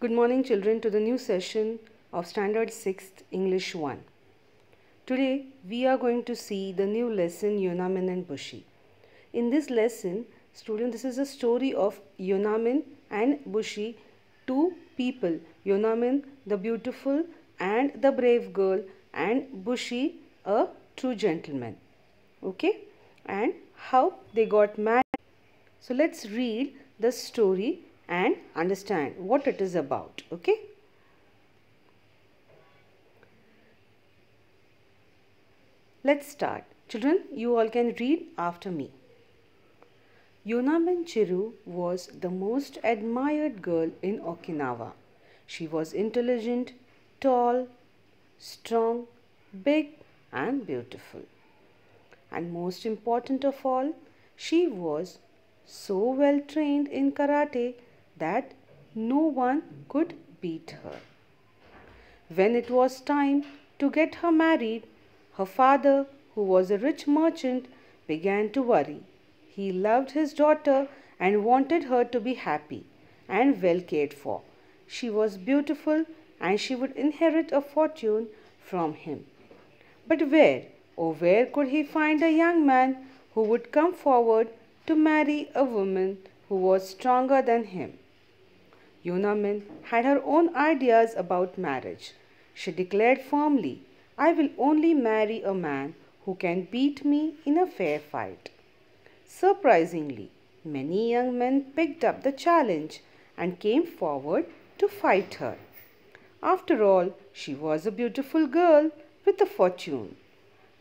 Good morning children to the new session of Standard 6th English 1. Today we are going to see the new lesson Yonamine and Bushi. In this lesson, student, this is a story of Yonamine and Bushi, two people. Yonamine, the beautiful and the brave girl, and Bushi, a true gentleman. Okay? And how they got married. So let's read the story and understand what it is about. Okay? Let's start. Children, you all can read after me. Yonamine Chiru was the most admired girl in Okinawa. She was intelligent, tall, strong, big and beautiful. And most important of all, she was so well trained in karate that no one could beat her. When it was time to get her married, her father, who was a rich merchant, began to worry. He loved his daughter and wanted her to be happy and well cared for. She was beautiful and she would inherit a fortune from him. But where could he find a young man who would come forward to marry a woman who was stronger than him? Yonamine had her own ideas about marriage. She declared firmly, "I will only marry a man who can beat me in a fair fight." Surprisingly, many young men picked up the challenge and came forward to fight her. After all, she was a beautiful girl with a fortune.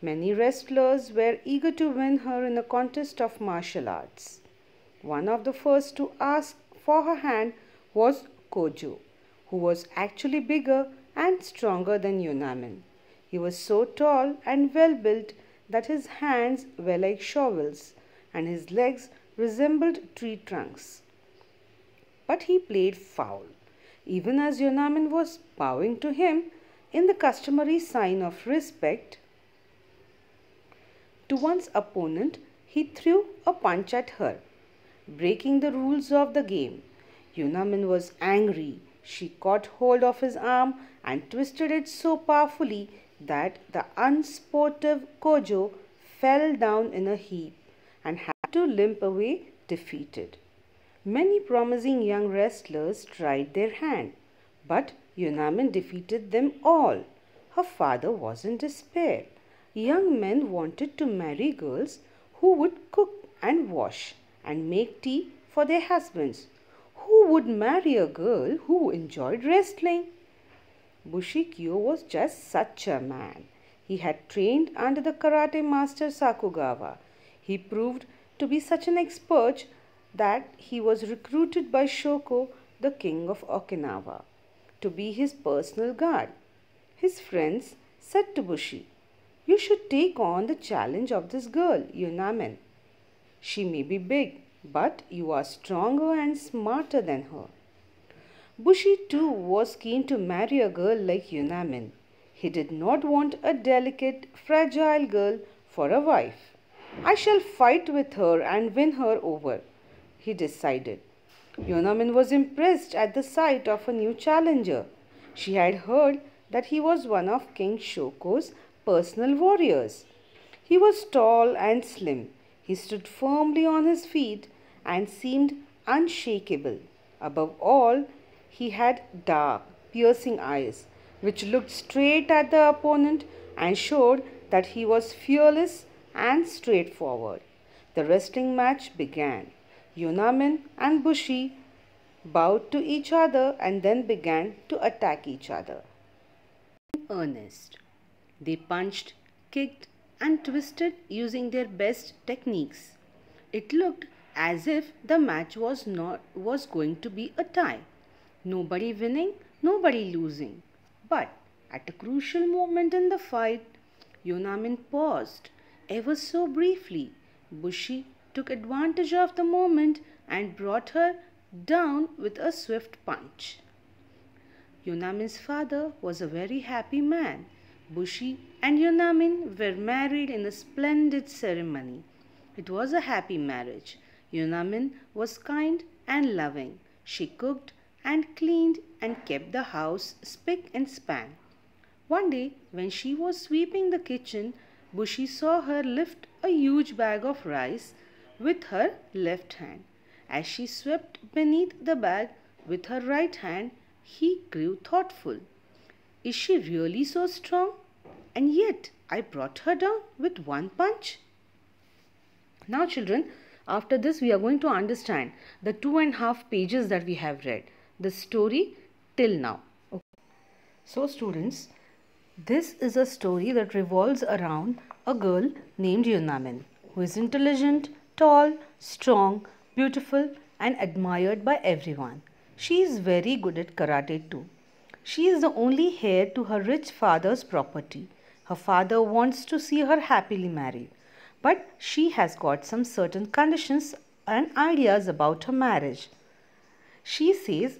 Many wrestlers were eager to win her in a contest of martial arts. One of the first to ask for her hand was Kojo, who was actually bigger and stronger than Yonamine. He was so tall and well built that his hands were like shovels and his legs resembled tree trunks. But he played foul, even as Yonamine was bowing to him in the customary sign of respect to one's opponent. He threw a punch at her, breaking the rules of the game. Yonamine was angry. She caught hold of his arm and twisted it so powerfully that the unsportive Kojo fell down in a heap and had to limp away defeated. Many promising young wrestlers tried their hand, but Yonamine defeated them all. Her father was in despair. Young men wanted to marry girls who would cook and wash and make tea for their husbands. Who would marry a girl who enjoyed wrestling? Bushi Kiyo was just such a man. He had trained under the karate master Sakugawa. He proved to be such an expert that he was recruited by Shoko, the king of Okinawa, to be his personal guard. His friends said to Bushi, "You should take on the challenge of this girl, Yonamine. She may be big, but you are stronger and smarter than her." Bushi too was keen to marry a girl like Yonamine. He did not want a delicate, fragile girl for a wife. "I shall fight with her and win her over," he decided. Yonamine was impressed at the sight of a new challenger. She had heard that he was one of King Shoko's personal warriors. He was tall and slim. He stood firmly on his feet and seemed unshakable. Above all, he had dark, piercing eyes, which looked straight at the opponent and showed that he was fearless and straightforward. The wrestling match began. Yonamine and Bushi bowed to each other and then began to attack each other. In earnest, they punched, kicked, and twisted using their best techniques. It looked as if the match was going to be a tie. Nobody winning, nobody losing. But at a crucial moment in the fight, Yonamine paused ever so briefly. Bushi took advantage of the moment and brought her down with a swift punch. Yonamine's father was a very happy man. Bushi and Yonamine were married in a splendid ceremony. It was a happy marriage. Yonamine was kind and loving. She cooked and cleaned and kept the house spick and span. One day, when she was sweeping the kitchen, Bushi saw her lift a huge bag of rice with her left hand. As she swept beneath the bag with her right hand, he grew thoughtful. Is she really so strong? And yet I brought her down with one punch. Now children, after this we are going to understand the 2.5 pages that we have read, the story till now. Okay. So students, this is a story that revolves around a girl named Yonamine, who is intelligent, tall, strong, beautiful and admired by everyone. She is very good at karate too. She is the only heir to her rich father's property. Her father wants to see her happily married, but she has got some certain conditions and ideas about her marriage. She says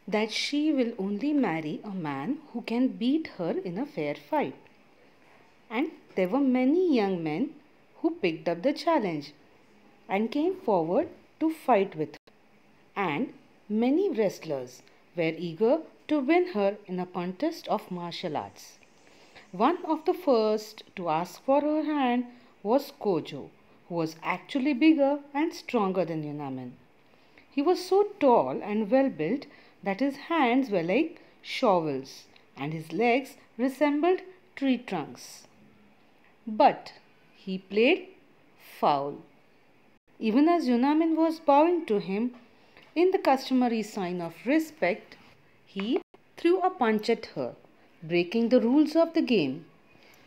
that she will only marry a man who can beat her in a fair fight. And there were many young men who picked up the challenge and came forward to fight with her. And many wrestlers were eager to win her in a contest of martial arts. One of the first to ask for her hand was Kojo, who was actually bigger and stronger than Yonamine. He was so tall and well built that his hands were like shovels and his legs resembled tree trunks. But he played foul. Even as Yonamine was bowing to him in the customary sign of respect, he threw a punch at her, breaking the rules of the game.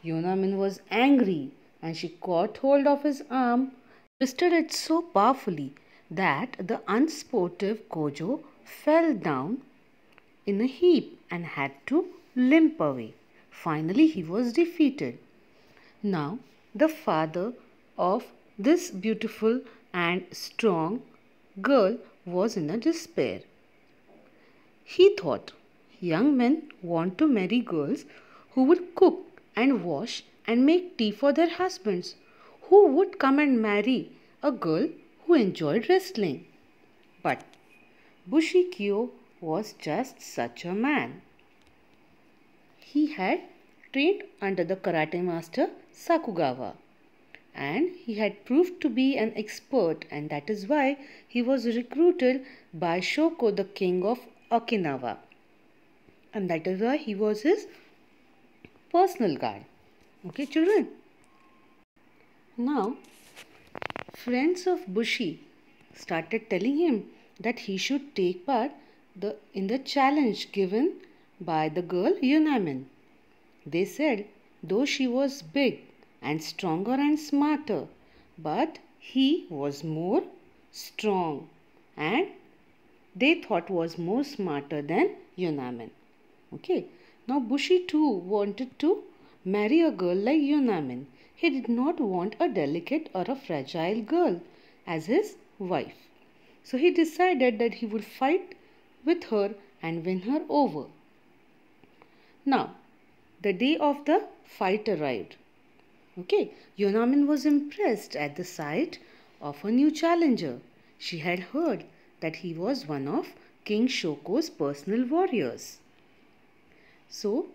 Yonamine was angry and she caught hold of his arm, twisted it so powerfully that the unsportive Kojo fell down in a heap and had to limp away. Finally, he was defeated. Now, the father of this beautiful and strong girl was in a despair. He thought, young men want to marry girls who would cook and wash and make tea for their husbands. Who would come and marry a girl who enjoyed wrestling? But Bushi Kiyo was just such a man. He had trained under the karate master Sakugawa, and he had proved to be an expert, and that is why he was recruited by Shoko, the king of Okinawa, and that is why he was his personal guard. Okay children, now friends of Bushi started telling him that he should take part in the challenge given by the girl Yonamine. They said though she was big and stronger and smarter, but he was more strong and they thought was more smarter than Yonamine. Okay, now Bushi too wanted to marry a girl like Yonamine. He did not want a delicate or a fragile girl as his wife. So he decided that he would fight with her and win her over. Now, the day of the fight arrived. Okay, Yonamine was impressed at the sight of a new challenger. She had heard that he was one of King Shoko's personal warriors. So,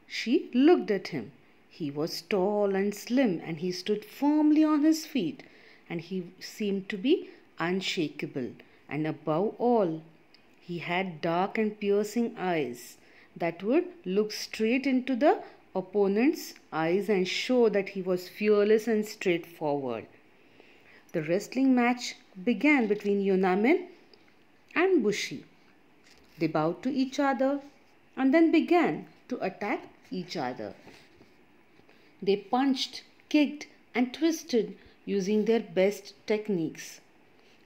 she looked at him. He was tall and slim and he stood firmly on his feet and he seemed to be unshakable. And above all, he had dark and piercing eyes that would look straight into the opponent's eyes and show that he was fearless and straightforward. The wrestling match began between Yonamine and Bushi. They bowed to each other and then began to attack each other. They punched, kicked and twisted using their best techniques.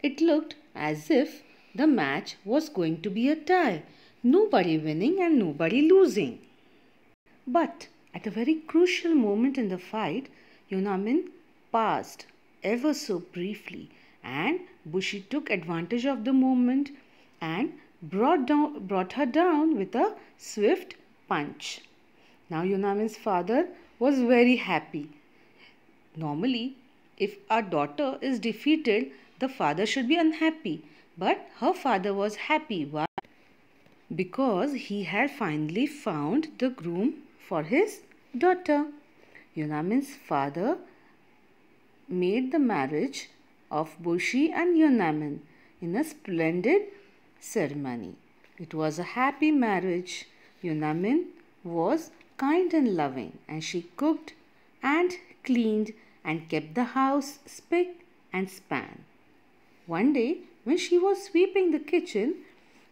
It looked as if the match was going to be a tie, nobody winning and nobody losing. But at a very crucial moment in the fight, Yonamine passed ever so briefly and Bushi took advantage of the moment and brought her down with a swift punch. Now Yonamine's father was very happy. Normally, if a daughter is defeated, the father should be unhappy. But her father was happy. Why? because he had finally found the groom for his daughter. Yonamine's father made the marriage of Bushi and Yonamine in a splendid ceremony. It was a happy marriage. Yonamine was kind and loving, and she cooked and cleaned and kept the house spick and span. One day, when she was sweeping the kitchen,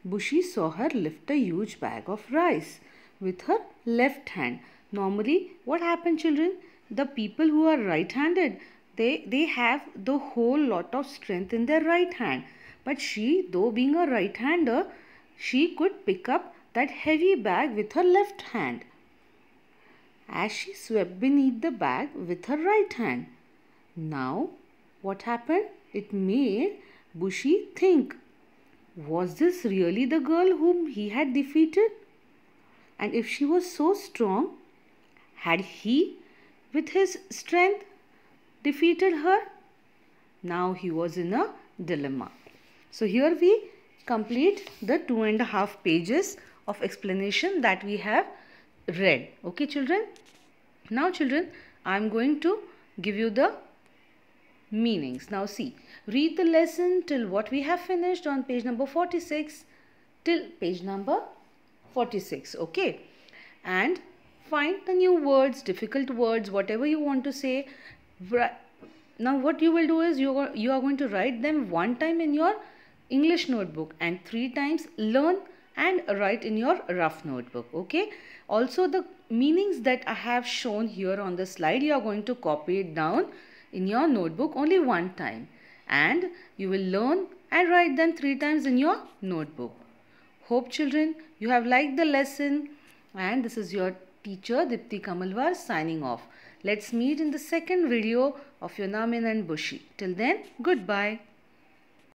Bushi saw her lift a huge bag of rice with her left hand. Normally, what happens, children? The people who are right-handed, they have the whole lot of strength in their right hand. But she, though being a right-hander, she could pick up that heavy bag with her left hand. As she swept beneath the bag with her right hand. Now, what happened? It made Bushi think, was this really the girl whom he had defeated? And if she was so strong, had he, with his strength, defeated her? Now he was in a dilemma. So here we complete the 2.5 pages of explanation that we have read. Okay, children? Now, children, I am going to give you the meanings. Now see, read the lesson till what we have finished on page number 46 till page number 46. Okay, and find the new words, difficult words, whatever you want to say. Now what you will do is you are going to write them one time in your English notebook and 3 times learn and write in your rough notebook. Okay, also the meanings that I have shown here on the slide, you are going to copy it down in your notebook only one time, and you will learn and write them 3 times in your notebook. Hope, children, you have liked the lesson, and this is your teacher Dipti Kamalwar signing off. Let's meet in the second video of Yonamine and Bushi. Till then, goodbye.